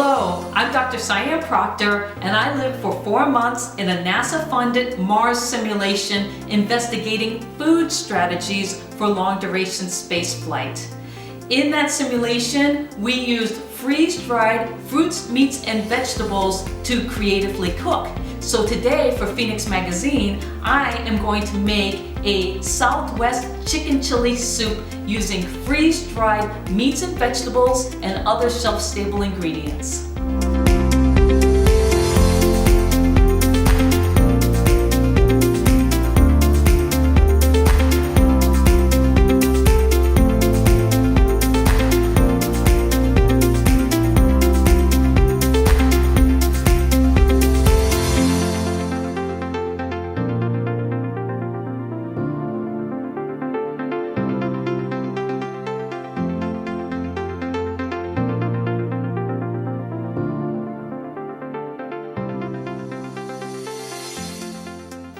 Hello, I'm Dr. Sian Proctor, and I lived for 4 months in a NASA-funded Mars simulation investigating food strategies for long-duration spaceflight. In that simulation, we used freeze-dried fruits, meats, and vegetables to creatively cook. So today for Phoenix Magazine, I am going to make a Southwest chicken chili soup using freeze-dried meats and vegetables and other shelf-stable ingredients.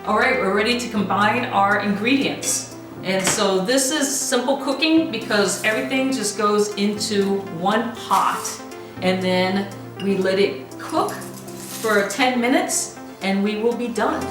All right, we're ready to combine our ingredients. And so this is simple cooking because everything just goes into one pot. And then we let it cook for 10 minutes and we will be done.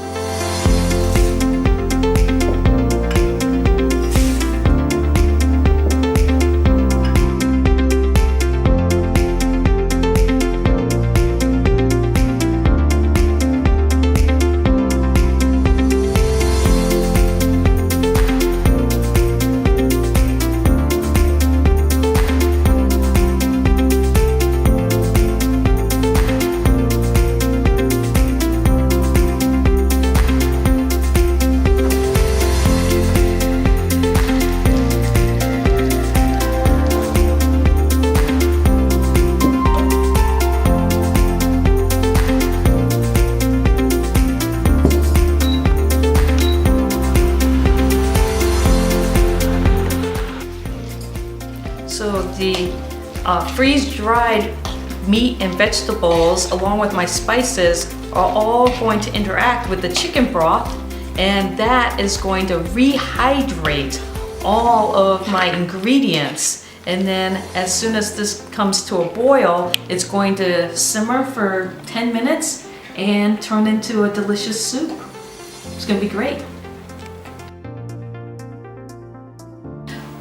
So the freeze-dried meat and vegetables along with my spices are all going to interact with the chicken broth, and that is going to rehydrate all of my ingredients. And then as soon as this comes to a boil, it's going to simmer for 10 minutes and turn into a delicious soup. It's going to be great.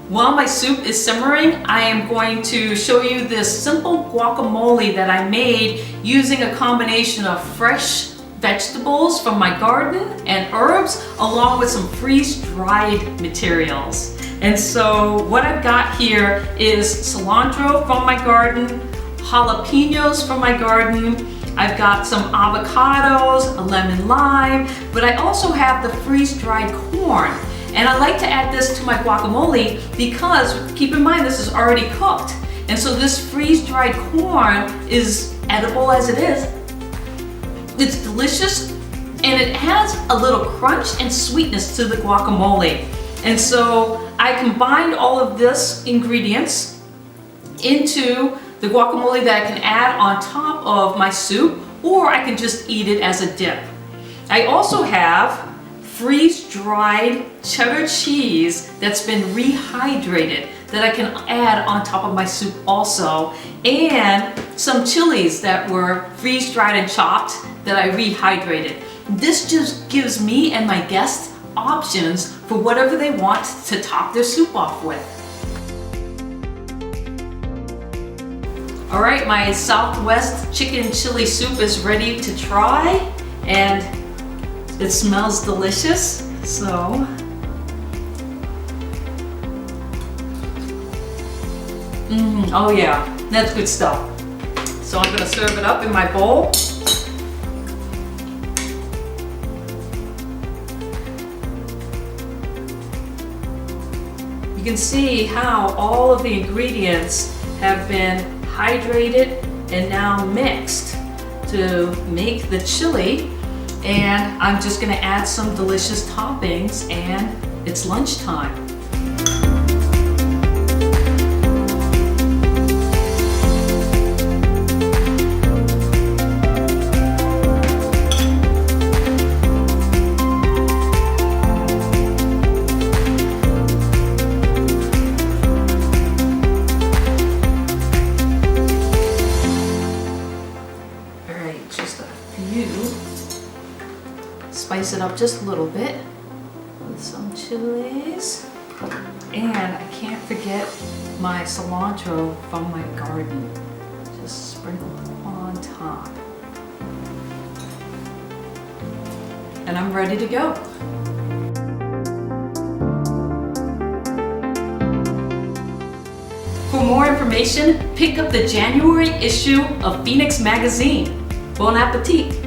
While my soup is simmering, I am going to show you this simple guacamole that I made using a combination of fresh vegetables from my garden and herbs along with some freeze-dried materials. And so what I've got here is cilantro from my garden, jalapenos from my garden, I've got some avocados, a lemon lime, but I also have the freeze-dried corn. And I like to add this to my guacamole because, keep in mind, this is already cooked. And so this freeze-dried corn is edible as it is. It's delicious and it has a little crunch and sweetness to the guacamole. And so I combined all of this ingredients into the guacamole that I can add on top of my soup, or I can just eat it as a dip. I also have freeze-dried cheddar cheese that's been rehydrated that I can add on top of my soup also, and some chilies that were freeze-dried and chopped that I rehydrated. This just gives me and my guests options for whatever they want to top their soup off with. All right, my Southwest chicken chili soup is ready to try, and it smells delicious, so oh yeah, that's good stuff. So I'm gonna serve it up in my bowl. You can see how all of the ingredients have been hydrated and now mixed to make the chili. And I'm just gonna add some delicious toppings, and it's lunchtime. you spice it up just a little bit with some chilies. And I can't forget my cilantro from my garden. Just sprinkle it on top. And I'm ready to go. For more information, pick up the January issue of Phoenix Magazine. Bon appetit!